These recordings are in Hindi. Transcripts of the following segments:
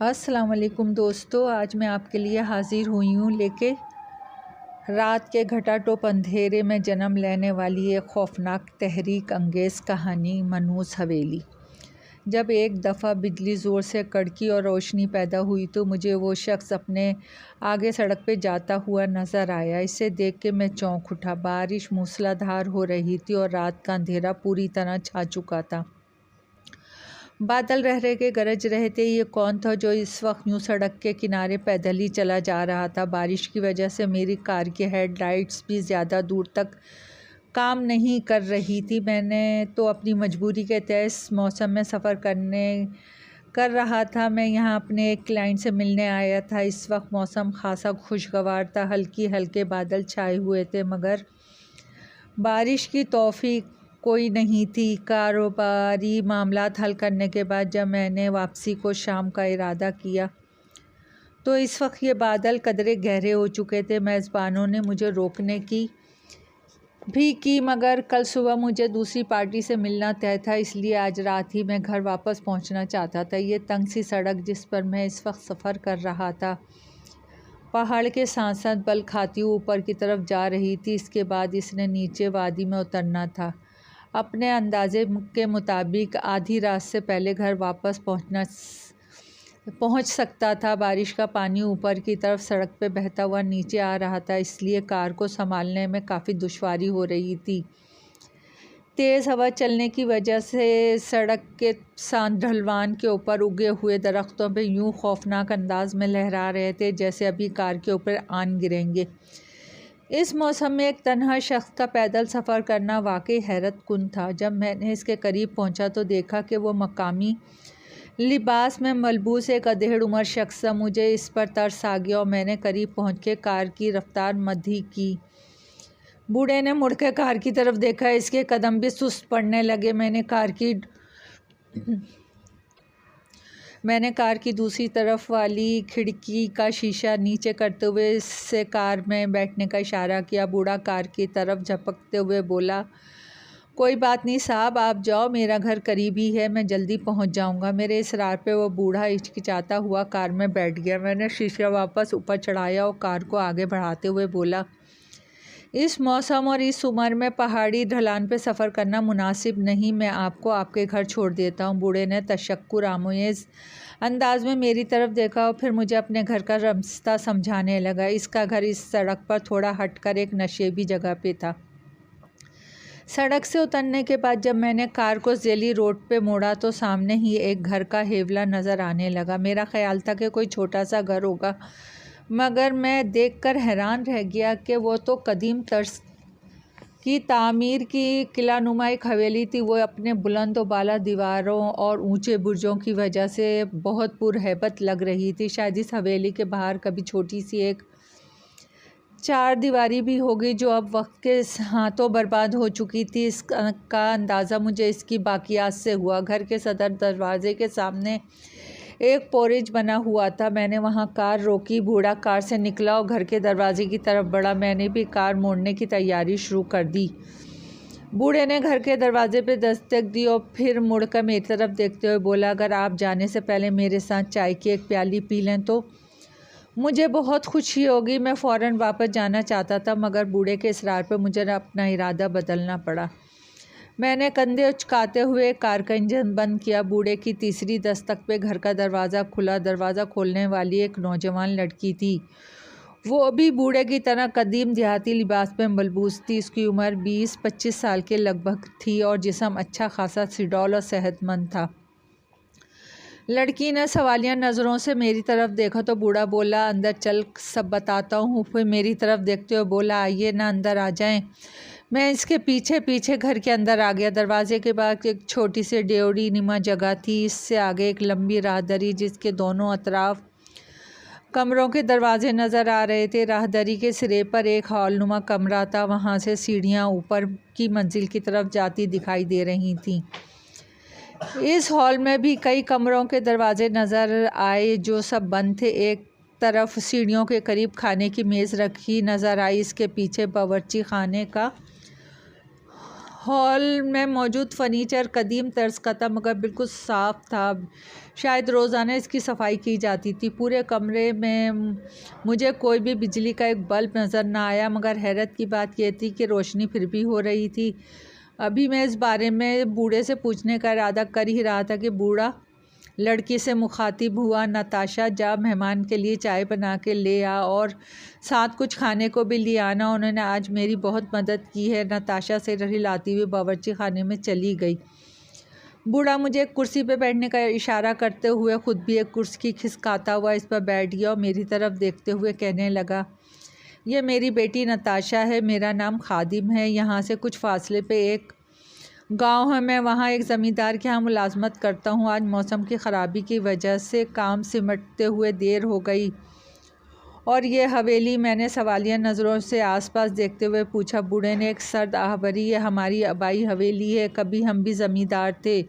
अस्सलाम वालेकुम दोस्तों, आज मैं आपके लिए हाज़िर हुई हूँ लेके रात के घटाटोप अंधेरे में जन्म लेने वाली एक खौफनाक तहरीक अंगेज़ कहानी मनहूस हवेली। जब एक दफ़ा बिजली ज़ोर से कड़की और रोशनी पैदा हुई तो मुझे वो शख्स अपने आगे सड़क पे जाता हुआ नज़र आया। इसे देख के मैं चौंक उठा। बारिश मूसलाधार हो रही थी और रात का अंधेरा पूरी तरह छा चुका था। बादल रह रहे के गरज रहे थे। ये कौन था जो इस वक्त यूँ सड़क के किनारे पैदल ही चला जा रहा था? बारिश की वजह से मेरी कार की हेडलाइट्स भी ज़्यादा दूर तक काम नहीं कर रही थी। मैंने तो अपनी मजबूरी के तहत इस मौसम में सफ़र कर रहा था। मैं यहाँ अपने एक क्लाइंट से मिलने आया था। इस वक्त मौसम खासा खुशगवार था। हल्के बादल छाए हुए थे मगर बारिश की तौफीक कोई नहीं थी। कारोबारी मामलात हल करने के बाद जब मैंने वापसी को शाम का इरादा किया तो इस वक्त ये बादल कदरे गहरे हो चुके थे। मेज़बानों ने मुझे रोकने की मगर कल सुबह मुझे दूसरी पार्टी से मिलना तय था, इसलिए आज रात ही मैं घर वापस पहुंचना चाहता था। ये तंग सी सड़क जिस पर मैं इस वक्त सफ़र कर रहा था पहाड़ के साथ साथ बल खाती हुई ऊपर की तरफ जा रही थी। इसके बाद इसने नीचे वादी में उतरना था। अपने अंदाजे के मुताबिक आधी रात से पहले घर वापस पहुंच सकता था। बारिश का पानी ऊपर की तरफ सड़क पे बहता हुआ नीचे आ रहा था, इसलिए कार को संभालने में काफ़ी दुश्वारी हो रही थी। तेज़ हवा चलने की वजह से सड़क के साथ ढलवान के ऊपर उगे हुए दरख्तों पे यूं खौफनाक अंदाज में लहरा रहे थे जैसे अभी कार के ऊपर आन गिरेंगे। इस मौसम में एक तन्हा शख्स का पैदल सफ़र करना वाकई हैरतकुन था। जब मैंने इसके करीब पहुंचा तो देखा कि वो मकामी लिबास में मलबूस एक अधेड़ उम्र शख्स था। मुझे इस पर तरस आ गया और मैंने करीब पहुंच के कार की रफ्तार मधी की। बूढ़े ने मुड़ के कार की तरफ देखा। इसके कदम भी सुस्त पड़ने लगे। मैंने कार की दूसरी तरफ वाली खिड़की का शीशा नीचे करते हुए इससे कार में बैठने का इशारा किया। बूढ़ा कार की तरफ झपकते हुए बोला, कोई बात नहीं साहब, आप जाओ, मेरा घर करीब ही है, मैं जल्दी पहुंच जाऊंगा। मेरे इसरार पे वो बूढ़ा हिचकिचाता हुआ कार में बैठ गया। मैंने शीशा वापस ऊपर चढ़ाया और कार को आगे बढ़ाते हुए बोला, इस मौसम और इस उम्र में पहाड़ी ढलान पे सफ़र करना मुनासिब नहीं, मैं आपको आपके घर छोड़ देता हूँ। बूढ़े ने तशक्कुर आमेज़ अंदाज में मेरी तरफ देखा और फिर मुझे अपने घर का रास्ता समझाने लगा। इसका घर इस सड़क पर थोड़ा हटकर एक नशेबी जगह पे था। सड़क से उतरने के बाद जब मैंने कार को जेली रोड पे मोड़ा तो सामने ही एक घर का हेवला नज़र आने लगा। मेरा ख्याल था कि कोई छोटा सा घर होगा, मगर मैं देखकर हैरान रह गया कि वो तो कदीम तर्ज की तामीर की किलानुमा एक हवेली थी। वो अपने बुलंद व बाला दीवारों और ऊंचे बुर्जों की वजह से बहुत पुरहैबत लग रही थी। शायद इस हवेली के बाहर कभी छोटी सी एक चार दीवारी भी होगी जो अब वक्त के हाथों बर्बाद हो चुकी थी। इसका अंदाज़ा मुझे इसकी बाकियात से हुआ। घर के सदर दरवाजे के सामने एक पोरिज बना हुआ था। मैंने वहां कार रोकी। बूढ़ा कार से निकला और घर के दरवाजे की तरफ बढ़ा। मैंने भी कार मोड़ने की तैयारी शुरू कर दी। बूढ़े ने घर के दरवाजे पे दस्तक दी और फिर मुड़कर मेरी तरफ देखते हुए बोला, अगर आप जाने से पहले मेरे साथ चाय की एक प्याली पी लें तो मुझे बहुत खुशी होगी। मैं फ़ौरन वापस जाना चाहता था मगर बूढ़े के इसरार पर मुझे अपना इरादा बदलना पड़ा। मैंने कंधे उचकाते हुए कार का इंजन बंद किया। बूढ़े की तीसरी दस्तक पे घर का दरवाज़ा खुला। दरवाज़ा खोलने वाली एक नौजवान लड़की थी। वो भी बूढ़े की तरह कदीम देहाती लिबास में मलबूस थी। उसकी उम्र 20-25 साल के लगभग थी और जिस्म अच्छा खासा सिडौल और सेहतमंद था। लड़की ने सवालिया नज़रों से मेरी तरफ देखा तो बूढ़ा बोला, अंदर चल, सब बताता हूँ। फिर मेरी तरफ देखते हुए बोला, आइए ना, अंदर आ जाएं। मैं इसके पीछे पीछे घर के अंदर आ गया। दरवाजे के बाद एक छोटी सी ड्योढ़ी नुमा जगह थी। इससे आगे एक लंबी राहदरी जिसके दोनों अतराफ कमरों के दरवाजे नज़र आ रहे थे। राहदरी के सिरे पर एक हॉल नुमा कमरा था। वहाँ से सीढ़ियाँ ऊपर की मंजिल की तरफ जाती दिखाई दे रही थीं। इस हॉल में भी कई कमरों के दरवाजे नज़र आए जो सब बंद थे। एक तरफ सीढ़ियों के करीब खाने की मेज़ रखी नज़र आई। इसके पीछे बावर्ची खाने का हॉल में मौजूद फर्नीचर कदीम तर्ज का था मगर बिल्कुल साफ़ था। शायद रोज़ाना इसकी सफाई की जाती थी। पूरे कमरे में मुझे कोई भी बिजली का एक बल्ब नज़र ना आया, मगर हैरत की बात यह थी कि रोशनी फिर भी हो रही थी। अभी मैं इस बारे में बूढ़े से पूछने का इरादा कर ही रहा था कि बूढ़ा लड़की से मुखातिब हुआ, नताशा जा मेहमान के लिए चाय बना के ले आ और साथ कुछ खाने को भी ले आना। उन्होंने आज मेरी बहुत मदद की है। नताशा सिर हिलाती हुई बावर्ची खाने में चली गई। बूढ़ा मुझे एक कुर्सी पर बैठने का इशारा करते हुए खुद भी एक कुर्सी खिसकाता हुआ इस पर बैठ गया और मेरी तरफ देखते हुए कहने लगा, यह मेरी बेटी नताशा है, मेरा नाम खादिम है। यहाँ से कुछ फासले पे एक गांव है, मैं वहाँ एक ज़मींदार के यहाँ मुलाजमत करता हूँ। आज मौसम की ख़राबी की वजह से काम सिमटते हुए देर हो गई। और ये हवेली? मैंने सवालिया नज़रों से आसपास देखते हुए पूछा। बूढ़े ने एक सर्द आह भरी, ये हमारी आबाई हवेली है, कभी हम भी ज़मींदार थे,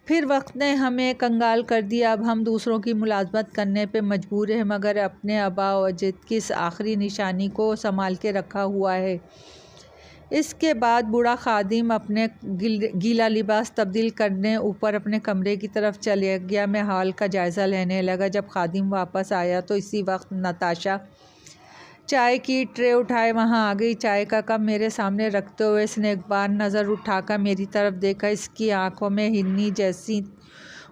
फिर वक्त ने हमें कंगाल कर दिया। अब हम दूसरों की मुलाजमत करने पे मजबूर हैं, मगर अपने आबा व अजद की इस आखिरी निशानी को संभाल के रखा हुआ है। इसके बाद बूढ़ा खादिम अपने गीला लिबास तब्दील करने ऊपर अपने कमरे की तरफ चले गया। मैं हाल का जायज़ा लेने लगा। जब खादिम वापस आया तो इसी वक्त नताशा चाय की ट्रे उठाए वहाँ आ गई। चाय का कप मेरे सामने रखते हुए इसने एक बार नज़र उठाकर मेरी तरफ देखा। इसकी आंखों में हिन्नी जैसी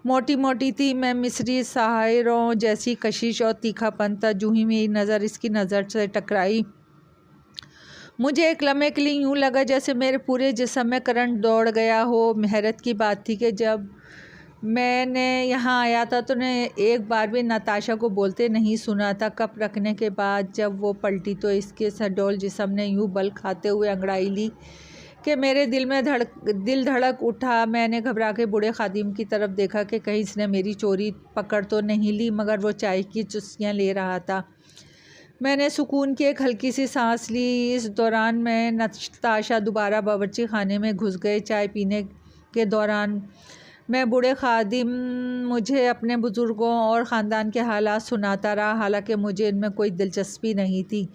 मोटी मोटी थी। मैं मिस्री शायरों जैसी कशिश और तीखापन था। जूँ ही मेरी नज़र इसकी नज़र से टकराई, मुझे एक लम्हे के लिए यूँ लगा जैसे मेरे पूरे जिस्म में करंट दौड़ गया हो। हैरत की बात थी कि जब मैंने यहाँ आया था तो ने एक बार भी नताशा को बोलते नहीं सुना था। कप रखने के बाद जब वो पलटी तो इसके सडोल जिस्म ने यूँ बल खाते हुए अंगड़ाई ली कि मेरे दिल धड़क उठा। मैंने घबरा के बूढ़े खादिम की तरफ देखा कि कहीं इसने मेरी चोरी पकड़ तो नहीं ली, मगर वो चाय की चुस्कियाँ ले रहा था। मैंने सुकून की एक हल्की सी सांस ली। इस दौरान मैं नताशा दोबारा बावर्ची खाने में घुस गए। चाय पीने के दौरान मैं बूढ़े खादिम मुझे अपने बुज़ुर्गों और ख़ानदान के हालात सुनाता रहा, हालांकि मुझे इनमें कोई दिलचस्पी नहीं थी,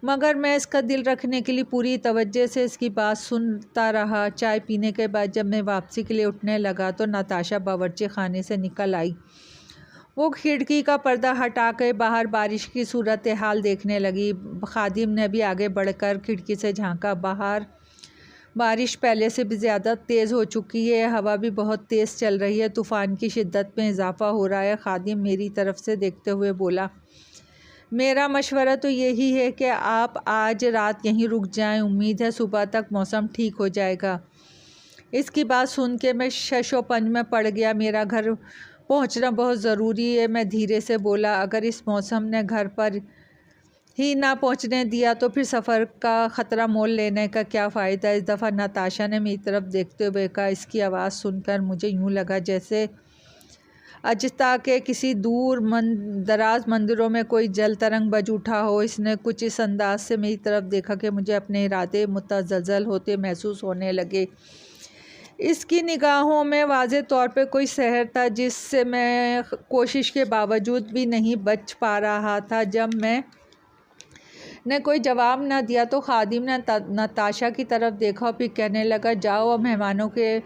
मगर मैं इसका दिल रखने के लिए पूरी तवज्जो से इसकी बात सुनता रहा। चाय पीने के बाद जब मैं वापसी के लिए उठने लगा तो नताशा बावर्ची खाने से निकल आई। वो खिड़की का पर्दा हटा कर बाहर बारिश की सूरत हाल देखने लगी। खादिम ने भी आगे बढ़कर खिड़की से झांका। बाहर बारिश पहले से भी ज़्यादा तेज़ हो चुकी है, हवा भी बहुत तेज़ चल रही है, तूफ़ान की शिद्दत में इजाफ़ा हो रहा है। खादिम मेरी तरफ से देखते हुए बोला, मेरा मशवरा तो यही है कि आप आज रात यहीं रुक जाएं, उम्मीद है सुबह तक मौसम ठीक हो जाएगा। इसकी बात सुन के मैं शशोपंज में पड़ गया। मेरा घर पहुंचना बहुत ज़रूरी है, मैं धीरे से बोला। अगर इस मौसम ने घर पर ही ना पहुंचने दिया तो फिर सफ़र का ख़तरा मोल लेने का क्या फ़ायदा। इस दफ़ा नताशा ने मेरी तरफ देखते हुए कहा। इसकी आवाज़ सुनकर मुझे यूँ लगा जैसे अजता के किसी दूर दराज मंदिरों में कोई जल तरंग बज उठा हो। इसने कुछ इस अंदाज से मेरी तरफ देखा कि मुझे अपने इरादे मुतज़लज़ल होते महसूस होने लगे। इसकी निगाहों में वाज़े तौर पे कोई सहर था जिससे मैं कोशिश के बावजूद भी नहीं बच पा रहा था। जब मैं ने कोई जवाब न दिया तो खादिम ने नताशा की तरफ देखा और फिर कहने लगा, जाओ और मेहमानों के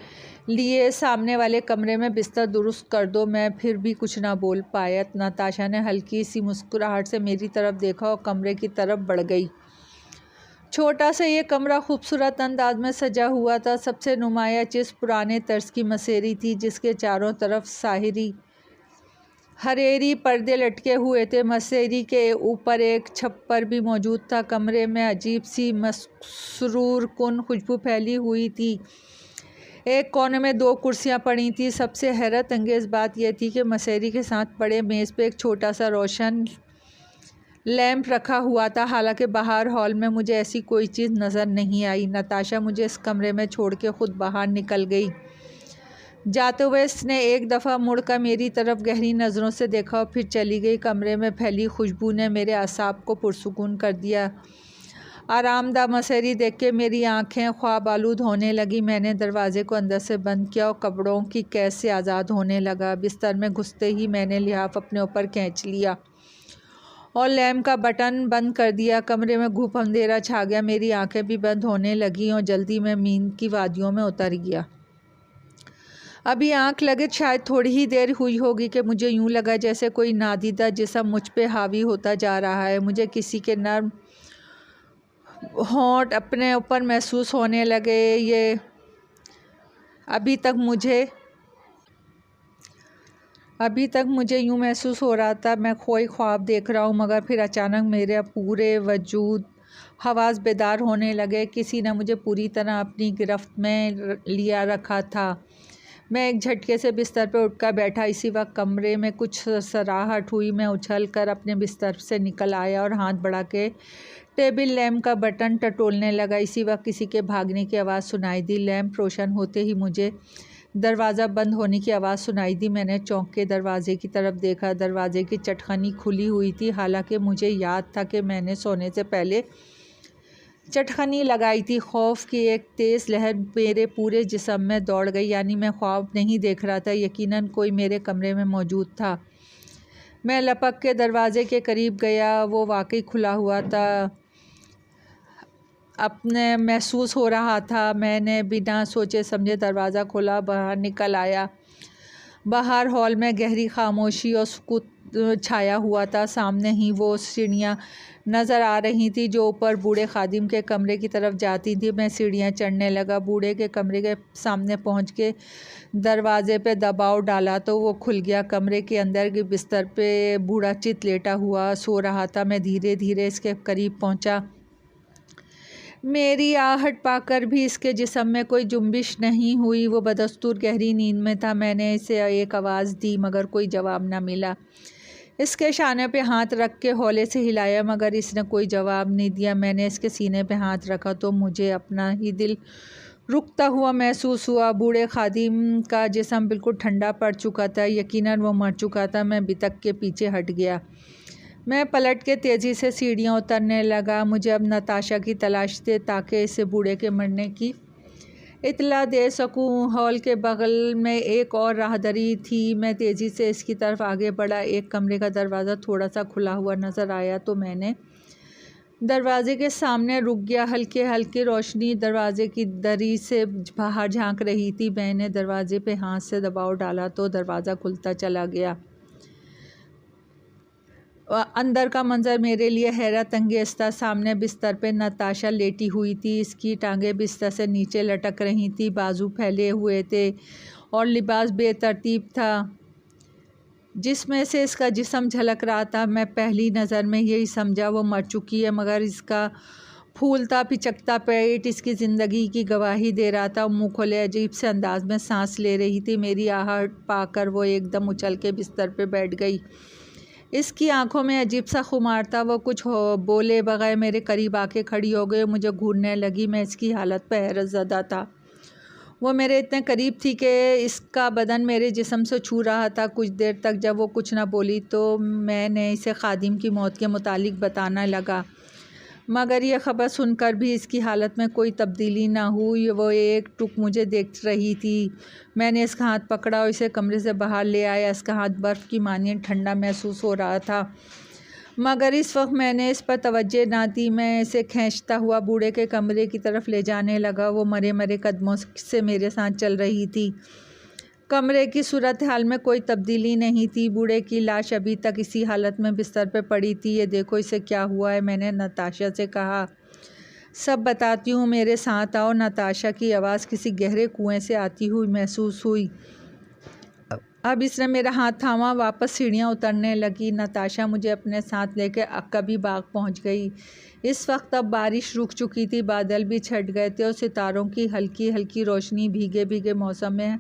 लिए सामने वाले कमरे में बिस्तर दुरुस्त कर दो। मैं फिर भी कुछ ना बोल पाया। नताशा ने हल्की सी मुस्कुराहट से मेरी तरफ देखा और कमरे की तरफ बढ़ गई। छोटा सा ये कमरा खूबसूरत अंदाज में सजा हुआ था। सबसे नुमाया चीज़ पुराने तर्ज की मसेरी थी जिसके चारों तरफ साहिरी हरेरी पर्दे लटके हुए थे। मसेरी के ऊपर एक छप्पर भी मौजूद था। कमरे में अजीब सी मसरूर कुन खुशबू फैली हुई थी। एक कोने में 2 कुर्सियां पड़ी थी। सबसे हैरत अंगेज़ बात यह थी कि मसेरी के साथ पड़े मेज़ पे एक छोटा सा रोशन लैंप रखा हुआ था। हालांकि बाहर हॉल में मुझे ऐसी कोई चीज़ नज़र नहीं आई। नताशा मुझे इस कमरे में छोड़ के खुद बाहर निकल गई। जाते हुए इसने एक दफ़ा मुड़कर मेरी तरफ गहरी नज़रों से देखा और फिर चली गई। कमरे में फैली खुशबू ने मेरे असाब को पुरसुकून कर दिया। आरामदा मसेरी देख के मेरी आंखें ख्वाब आलूद होने लगी। मैंने दरवाज़े को अंदर से बंद किया और कपड़ों की कैद से आज़ाद होने लगा। बिस्तर में घुसते ही मैंने लिहाफ अपने ऊपर खींच लिया और लैम्प का बटन बंद कर दिया। कमरे में घुप अंधेरा छा गया। मेरी आंखें भी बंद होने लगीं और जल्दी मैं नींद की वादियों में उतर गया। अभी आंख लगे शायद थोड़ी ही देर हुई होगी कि मुझे यूं लगा जैसे कोई नादीदा जिस्म मुझ पे हावी होता जा रहा है। मुझे किसी के नर्म होंठ अपने ऊपर महसूस होने लगे। ये अभी तक मुझे यूं महसूस हो रहा था मैं कोई ख्वाब देख रहा हूँ, मगर फिर अचानक मेरे पूरे वजूद हवास बेदार होने लगे। किसी ने मुझे पूरी तरह अपनी गिरफ्त में लिया रखा था। मैं एक झटके से बिस्तर पर उठकर बैठा। इसी वक्त कमरे में कुछ सराहट हुई। मैं उछल कर अपने बिस्तर से निकल आया और हाथ बढ़ा के टेबल लैम्प का बटन टटोलने लगा। इसी वक्त किसी के भागने की आवाज़ सुनाई दी। लैम्प रोशन होते ही मुझे दरवाज़ा बंद होने की आवाज़ सुनाई दी। मैंने चौंक के दरवाजे की तरफ देखा। दरवाजे की चटखनी खुली हुई थी। हालांकि मुझे याद था कि मैंने सोने से पहले चटखनी लगाई थी। खौफ की एक तेज़ लहर मेरे पूरे जिस्म में दौड़ गई। यानी मैं ख्वाब नहीं देख रहा था, यकीनन कोई मेरे कमरे में मौजूद था। मैं लपक के दरवाजे के करीब गया। वो वाकई खुला हुआ था, अपने महसूस हो रहा था। मैंने बिना सोचे समझे दरवाज़ा खोला, बाहर निकल आया। बाहर हॉल में गहरी खामोशी और सुकूत छाया हुआ था। सामने ही वो सीढ़ियाँ नज़र आ रही थी जो ऊपर बूढ़े खादिम के कमरे की तरफ जाती थी। मैं सीढ़ियाँ चढ़ने लगा। बूढ़े के कमरे के सामने पहुँच के दरवाजे पे दबाव डाला तो वो खुल गया। कमरे के अंदर के बिस्तर पे बूढ़ा चित लेटा हुआ सो रहा था। मैं धीरे धीरे इसके करीब पहुँचा। मेरी आहट पाकर भी इसके जिस्म में कोई जुम्बिश नहीं हुई। वो बदस्तूर गहरी नींद में था। मैंने इसे एक आवाज़ दी, मगर कोई जवाब न मिला। इसके शाने पे हाथ रख के हौले से हिलाया, मगर इसने कोई जवाब नहीं दिया। मैंने इसके सीने पे हाथ रखा तो मुझे अपना ही दिल रुकता हुआ महसूस हुआ। बूढ़े खादिम का जिस्म बिल्कुल ठंडा पड़ चुका था। यकीनन वो मर चुका था। मैं बितक के पीछे हट गया। मैं पलट के तेज़ी से सीढ़ियाँ उतरने लगा। मुझे अब नताशा की तलाश थी ताकि इसे बूढ़े के मरने की इत्तला दे सकूं। हॉल के बगल में एक और राहदरी थी। मैं तेज़ी से इसकी तरफ आगे बढ़ा। एक कमरे का दरवाज़ा थोड़ा सा खुला हुआ नज़र आया तो मैंने दरवाजे के सामने रुक गया। हल्की हल्की रोशनी दरवाजे की दरी से बाहर झांक रही थी। मैंने दरवाजे पे हाथ से दबाव डाला तो दरवाज़ा खुलता चला गया। अंदर का मंजर मेरे लिए हैरत अंगेज़ था। सामने बिस्तर पे नताशा लेटी हुई थी। इसकी टांगें बिस्तर से नीचे लटक रही थी, बाजू फैले हुए थे और लिबास बेतरतीब था जिसमें से इसका जिस्म झलक रहा था। मैं पहली नज़र में यही समझा वो मर चुकी है, मगर इसका फूलता पिचकता पेट इसकी ज़िंदगी की गवाही दे रहा था। मुँह खोले अजीब से अंदाज में सांस ले रही थी। मेरी आहट पाकर वो एकदम उछल के बिस्तर पे बैठ गई। इसकी आंखों में अजीब सा खुमार था। वो कुछ बोले बगैर मेरे करीब आके खड़ी हो गई। मुझे घूरने लगी। मैं इसकी हालत पर हैरत ज़दा था। वो मेरे इतने करीब थी कि इसका बदन मेरे जिस्म से छू रहा था। कुछ देर तक जब वो कुछ ना बोली तो मैंने इसे खादिम की मौत के मुतालिक बताना लगा, मगर यह ख़बर सुनकर भी इसकी हालत में कोई तब्दीली ना हुई। वो एक टुक मुझे देख रही थी। मैंने इसका हाथ पकड़ा और इसे कमरे से बाहर ले आया। इसका हाथ बर्फ़ की मानियत ठंडा महसूस हो रहा था, मगर इस वक्त मैंने इस पर तवज्जो ना दी। मैं इसे खींचता हुआ बूढ़े के कमरे की तरफ ले जाने लगा। वो मरे मरे कदमों से मेरे साथ चल रही थी। कमरे की सूरत हाल में कोई तब्दीली नहीं थी। बूढ़े की लाश अभी तक इसी हालत में बिस्तर पर पड़ी थी। ये देखो इसे क्या हुआ है। मैंने नताशा से कहा। सब बताती हूँ, मेरे साथ आओ। नताशा की आवाज़ किसी गहरे कुएं से आती हुई महसूस हुई। अब इसने मेरा हाथ थामा। वापस सीढ़ियाँ उतरने लगी। नताशा मुझे अपने साथ लेकर अक्कबी बाग पहुँच गई। इस वक्त अब बारिश रुक चुकी थी। बादल भी छट गए थे और सितारों की हल्की हल्की रोशनी भीगे भीगे मौसम में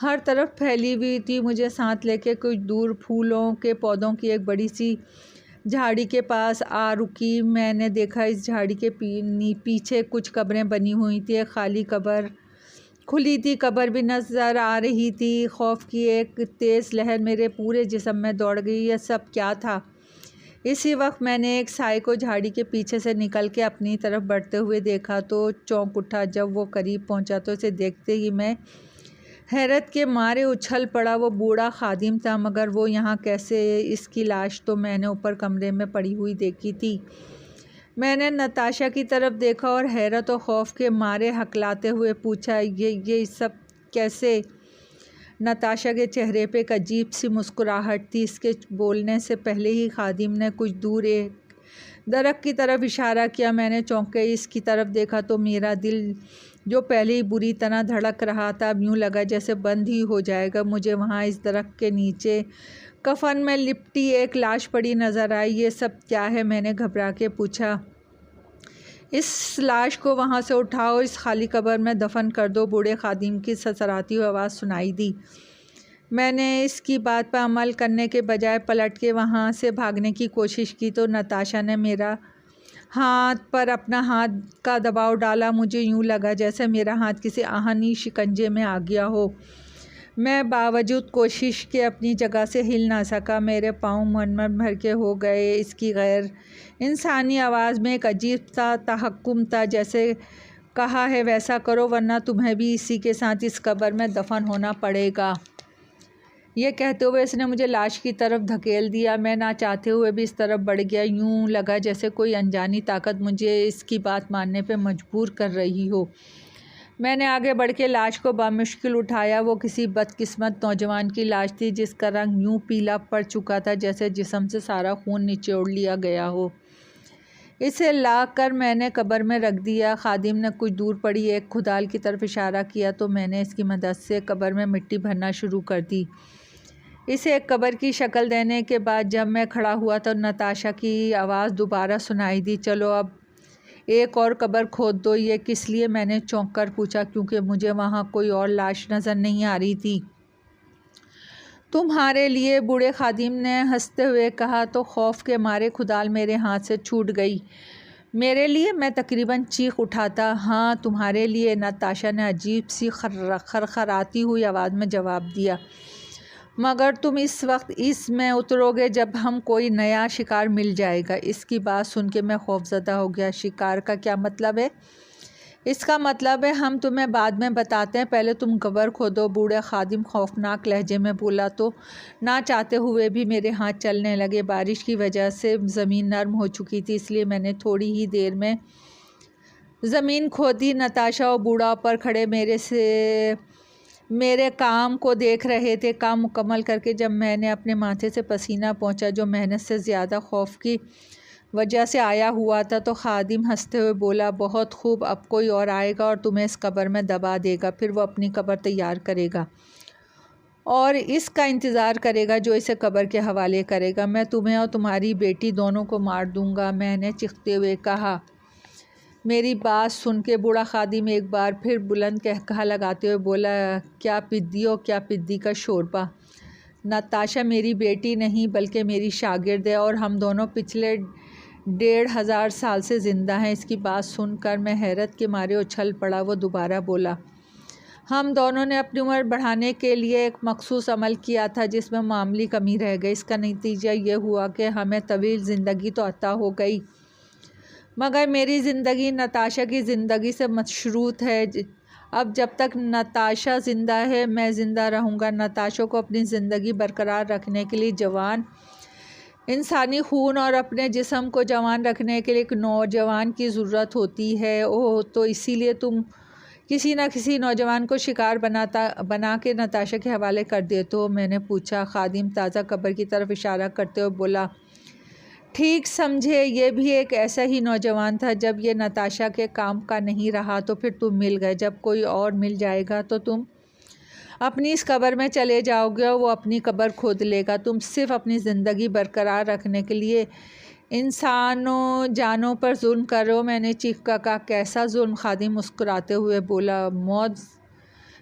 हर तरफ फैली हुई थी। मुझे साथ लेके कुछ दूर फूलों के पौधों की एक बड़ी सी झाड़ी के पास आ रुकी। मैंने देखा इस झाड़ी के पीछे कुछ कब्रें बनी हुई थी। एक खाली कब्र खुली थी कब्र भी नज़र आ रही थी। खौफ की एक तेज़ लहर मेरे पूरे जिस्म में दौड़ गई। यह सब क्या था? इसी वक्त मैंने एक साए को झाड़ी के पीछे से निकल के अपनी तरफ बढ़ते हुए देखा तो चौंक उठा। जब वो करीब पहुंचा तो इसे देखते ही मैं हैरत के मारे उछल पड़ा। वो बूढ़ा खादिम था, मगर वो यहाँ कैसे? इसकी लाश तो मैंने ऊपर कमरे में पड़ी हुई देखी थी। मैंने नताशा की तरफ देखा और हैरत और खौफ के मारे हकलाते हुए पूछा, ये सब कैसे? नताशा के चेहरे पे एक अजीब सी मुस्कुराहट थी। इसके बोलने से पहले ही खादिम ने कुछ दूर एक दरख्त की तरफ इशारा किया। मैंने चौंक के इसकी तरफ देखा तो मेरा दिल, जो पहले ही बुरी तरह धड़क रहा था, अब यूँ लगा जैसे बंद ही हो जाएगा। मुझे वहाँ इस दरख्त के नीचे कफन में लिपटी एक लाश पड़ी नज़र आई। ये सब क्या है? मैंने घबरा के पूछा। इस लाश को वहाँ से उठाओ, इस खाली कब्र में दफन कर दो, बूढ़े खादिम की ससराती हुई आवाज़ सुनाई दी। मैंने इसकी बात पर अमल करने के बजाय पलट के वहाँ से भागने की कोशिश की तो नताशा ने मेरा हाथ पर अपना हाथ का दबाव डाला। मुझे यूँ लगा जैसे मेरा हाथ किसी आहनी शिकंजे में आ गया हो। मैं बावजूद कोशिश के अपनी जगह से हिल ना सका। मेरे पाँव मन भर के हो गए। इसकी गैर इंसानी आवाज़ में एक अजीब सा तहक्कुम था, जैसे कहा है वैसा करो वरना तुम्हें भी इसी के साथ इस कब्र में दफन होना पड़ेगा। यह कहते हुए इसने मुझे लाश की तरफ धकेल दिया। मैं ना चाहते हुए भी इस तरफ बढ़ गया। यूँ लगा जैसे कोई अनजानी ताकत मुझे इसकी बात मानने पर मजबूर कर रही हो। मैंने आगे बढ़ के लाश को बामुश्किल उठाया। वो किसी बदकिस्मत नौजवान की लाश थी जिसका रंग यूँ पीला पड़ चुका था जैसे जिस्म से सारा खून निचोड़ लिया गया हो। इसे ला कर मैंने कब्र में रख दिया। खादिम ने कुछ दूर पड़ी एक खुदाल की तरफ इशारा किया तो मैंने इसकी मदद से कब्र में मिट्टी भरना शुरू कर दी। इसे एक कब्र की शक्ल देने के बाद जब मैं खड़ा हुआ तो नताशा की आवाज़ दोबारा सुनाई दी, चलो अब एक और कब्र खोद दो। ये किस लिए? मैंने चौंक कर पूछा, क्योंकि मुझे वहाँ कोई और लाश नज़र नहीं आ रही थी। तुम्हारे लिए, बूढ़े खादिम ने हंसते हुए कहा तो खौफ के मारे खुदाल मेरे हाथ से छूट गई। मेरे लिए? मैं तकरीबन चीख उठाता। हाँ, तुम्हारे लिए, नताशा ने अजीब सी खरखराती हुई आवाज़ में जवाब दिया। मगर तुम इस वक्त इसमें उतरोगे जब हम कोई नया शिकार मिल जाएगा। इसकी बात सुन के मैं खौफज़दा हो गया। शिकार का क्या मतलब है? इसका मतलब है हम तुम्हें बाद में बताते हैं, पहले तुम कब्र खोदो। बूढ़े खादिम खौफनाक लहजे में बोला तो ना चाहते हुए भी मेरे हाथ चलने लगे। बारिश की वजह से ज़मीन नरम हो चुकी थी, इसलिए मैंने थोड़ी ही देर में ज़मीन खोदी। नताशा और बूढ़ा पर खड़े मेरे काम को देख रहे थे। काम मुकम्मल करके जब मैंने अपने माथे से पसीना पोंछा, जो मेहनत से ज़्यादा खौफ की वजह से आया हुआ था, तो खादिम हंसते हुए बोला, बहुत खूब, अब कोई और आएगा और तुम्हें इस कब्र में दबा देगा। फिर वो अपनी कब्र तैयार करेगा और इसका इंतज़ार करेगा जो इसे कब्र के हवाले करेगा। मैं तुम्हें और तुम्हारी बेटी दोनों को मार दूँगा। मैंने चीखते हुए कहा। मेरी बात सुन के बूढ़ा खादिम एक बार फिर बुलंद कहकहा लगाते हुए बोला, क्या पिद्दी और क्या पिद्दी का शोरबा। नताशा मेरी बेटी नहीं बल्कि मेरी शागिर्द है और हम दोनों पिछले 1500 साल से ज़िंदा हैं। इसकी बात सुनकर मैं हैरत के मारे उछल पड़ा। वो दोबारा बोला, हम दोनों ने अपनी उम्र बढ़ाने के लिए एक मखसूस अमल किया था जिसमें मामूली कमी रह गई। इसका नतीजा ये हुआ कि हमें तवील ज़िंदगी तो अता हो गई, मगर मेरी ज़िंदगी नताशा की ज़िंदगी से मशरूत है। अब जब तक नताशा ज़िंदा है मैं ज़िंदा रहूँगा। नताशा को अपनी ज़िंदगी बरकरार रखने के लिए जवान इंसानी खून और अपने जिस्म को जवान रखने के लिए एक नौजवान की ज़रूरत होती है। ओह, तो इसीलिए तुम किसी न किसी नौजवान को शिकार बना के नताशा के हवाले कर देते हो? मैंने पूछा। खादिम ताज़ा कब्र की तरफ इशारा करते हुए बोला, ठीक समझे, ये भी एक ऐसा ही नौजवान था। जब ये नताशा के काम का नहीं रहा तो फिर तुम मिल गए। जब कोई और मिल जाएगा तो तुम अपनी इस कब्र में चले जाओगे और वो अपनी कब्र खोद लेगा। तुम सिर्फ अपनी ज़िंदगी बरकरार रखने के लिए इंसानों जानों पर जुल्म करो। मैंने चीख कर कहा, कैसा जुल्म? खादिम मुस्कुराते हुए बोला, मौत।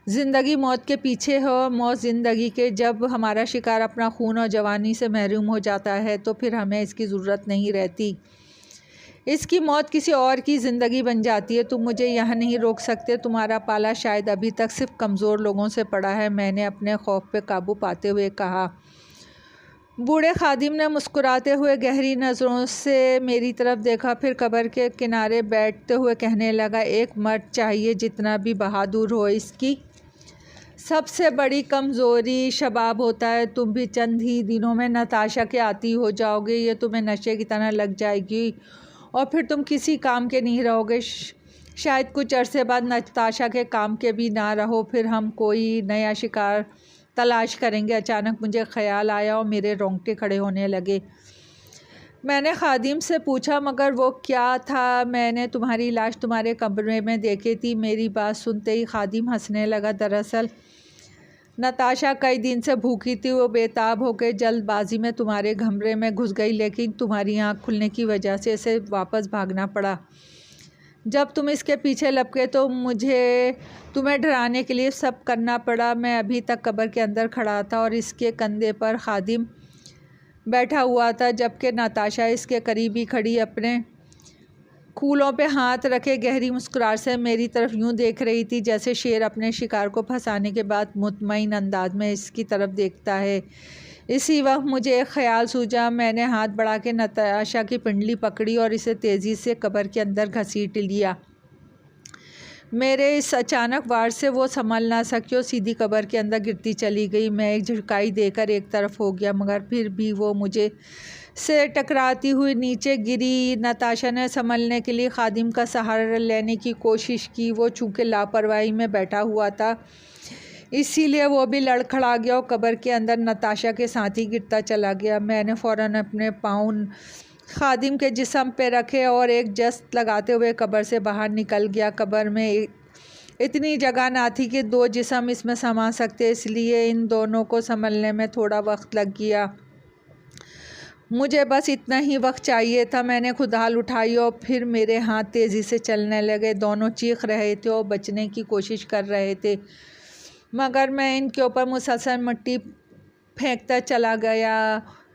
ज़िंदगी मौत के पीछे हो, मौत ज़िंदगी के। जब हमारा शिकार अपना खून और जवानी से महरूम हो जाता है तो फिर हमें इसकी ज़रूरत नहीं रहती। इसकी मौत किसी और की ज़िंदगी बन जाती है। तुम मुझे यहाँ नहीं रोक सकते। तुम्हारा पाला शायद अभी तक सिर्फ कमज़ोर लोगों से पड़ा है। मैंने अपने खौफ पे काबू पाते हुए कहा। बूढ़े खादिम ने मुस्कुराते हुए गहरी नज़रों से मेरी तरफ देखा, फिर कब्र के किनारे बैठते हुए कहने लगा, एक मर्द चाहिए जितना भी बहादुर हो, इसकी सबसे बड़ी कमज़ोरी शबाब होता है। तुम भी चंद ही दिनों में नताशा के आती हो जाओगे। ये तुम्हें नशे की तरह लग जाएगी और फिर तुम किसी काम के नहीं रहोगे। शायद कुछ अरसे बाद नताशा के काम के भी ना रहो। फिर हम कोई नया शिकार तलाश करेंगे। अचानक मुझे ख्याल आया और मेरे रोंगटे खड़े होने लगे। मैंने खादिम से पूछा, मगर वो क्या था? मैंने तुम्हारी लाश तुम्हारे कमरे में देखी थी। मेरी बात सुनते ही खादिम हंसने लगा। दरअसल नताशा कई दिन से भूखी थी। वो बेताब होकर जल्दबाजी में तुम्हारे कमरे में घुस गई, लेकिन तुम्हारी आँख खुलने की वजह से इसे वापस भागना पड़ा। जब तुम इसके पीछे लपके तो मुझे तुम्हें डराने के लिए सब करना पड़ा। मैं अभी तक कब्र के अंदर खड़ा था और इसके कंधे पर खादिम बैठा हुआ था, जबकि नताशा इसके करीब ही खड़ी अपने कूलों पे हाथ रखे गहरी मुस्कुराहट से मेरी तरफ यूं देख रही थी जैसे शेर अपने शिकार को फंसाने के बाद मुतमईन अंदाज में इसकी तरफ देखता है। इसी वक्त मुझे एक ख्याल सूझा। मैंने हाथ बढ़ा के नताशा की पिंडली पकड़ी और इसे तेज़ी से कब्र के अंदर घसीट लिया। मेरे इस अचानक वार से वो संभल ना सकी और सीधी कब्र के अंदर गिरती चली गई। मैं एक झटकाई देकर एक तरफ हो गया, मगर फिर भी वो मुझे से टकराती हुई नीचे गिरी। नताशा ने संभलने के लिए खादिम का सहारा लेने की कोशिश की। वो चूँकि लापरवाही में बैठा हुआ था, इसीलिए वो भी लड़खड़ा गया और कब्र के अंदर नताशा के साथ ही गिरता चला गया। मैंने फ़ौरन अपने पाँव खादिम के जिस्म पे रखे और एक जस्त लगाते हुए कब्र से बाहर निकल गया। कब्र में इतनी जगह ना थी कि दो जिस्म इसमें समा सकते, इसलिए इन दोनों को संभलने में थोड़ा वक्त लग गया। मुझे बस इतना ही वक्त चाहिए था। मैंने खुदाल उठाई और फिर मेरे हाथ तेज़ी से चलने लगे। दोनों चीख रहे थे और बचने की कोशिश कर रहे थे, मगर मैं इनके ऊपर मुसलसल मिट्टी फेंकता चला गया।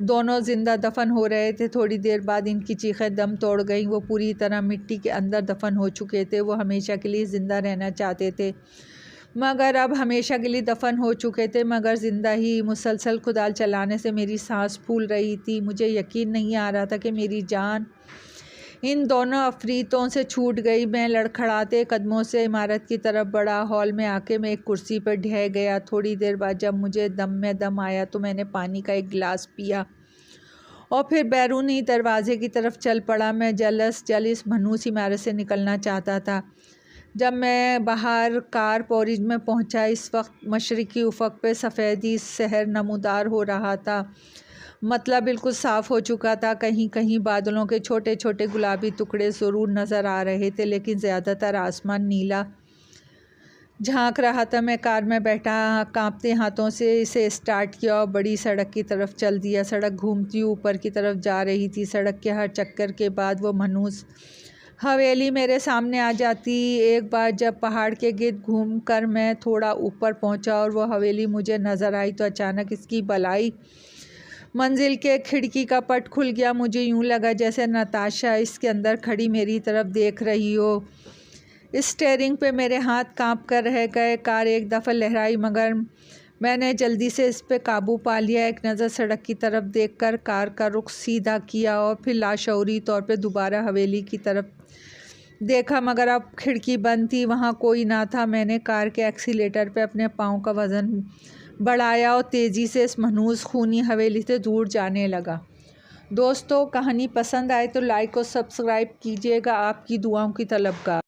दोनों जिंदा दफन हो रहे थे। थोड़ी देर बाद इनकी चीखें दम तोड़ गईं। वो पूरी तरह मिट्टी के अंदर दफन हो चुके थे। वो हमेशा के लिए ज़िंदा रहना चाहते थे, मगर अब हमेशा के लिए दफन हो चुके थे, मगर ज़िंदा ही। मुसलसल खुदाल चलाने से मेरी सांस फूल रही थी। मुझे यकीन नहीं आ रहा था कि मेरी जान इन दोनों अफरीतों से छूट गई। मैं लड़खड़ाते कदमों से इमारत की तरफ बढ़ा। हॉल में आके मैं एक कुर्सी पर ढह गया। थोड़ी देर बाद जब मुझे दम में दम आया तो मैंने पानी का एक गिलास पिया और फिर बैरूनी दरवाजे की तरफ चल पड़ा। मैं जलिस मनहूस इमारत से निकलना चाहता था। जब मैं बाहर कार पोरिज में पहुंचा, इस वक्त मशरिकी उफ़क़ पे सफ़ेदी शहर नमूदार हो रहा था। मतलब बिल्कुल साफ़ हो चुका था। कहीं कहीं बादलों के छोटे छोटे गुलाबी टुकड़े ज़रूर नज़र आ रहे थे, लेकिन ज़्यादातर आसमान नीला झांक रहा था। मैं कार में बैठा कांपते हाथों से इसे स्टार्ट किया और बड़ी सड़क की तरफ चल दिया। सड़क घूमती ऊपर की तरफ जा रही थी। सड़क के हर चक्कर के बाद वो मनहूस हवेली मेरे सामने आ जाती। एक बार जब पहाड़ के गिर्द घूम कर मैं थोड़ा ऊपर पहुंचा और वो हवेली मुझे नज़र आई, तो अचानक इसकी बलाई मंजिल के खिड़की का पट खुल गया। मुझे यूं लगा जैसे नताशा इसके अंदर खड़ी मेरी तरफ देख रही हो। स्टीयरिंग पे मेरे हाथ कांप कर रह गए। कार एक दफ़ा लहराई, मगर मैंने जल्दी से इस पे काबू पा लिया। एक नज़र सड़क की तरफ देखकर कार का रुख सीधा किया और फिर लाशऊरी तौर पे दोबारा हवेली की तरफ देखा, मगर अब खिड़की बंद थी, वहाँ कोई ना था। मैंने कार के एक्सीलेटर पे अपने पाँव का वज़न बढ़ाया और तेज़ी से इस मनहूस खूनी हवेली से दूर जाने लगा। दोस्तों, कहानी पसंद आए तो लाइक और सब्सक्राइब कीजिएगा। आपकी दुआओं की तलबगार।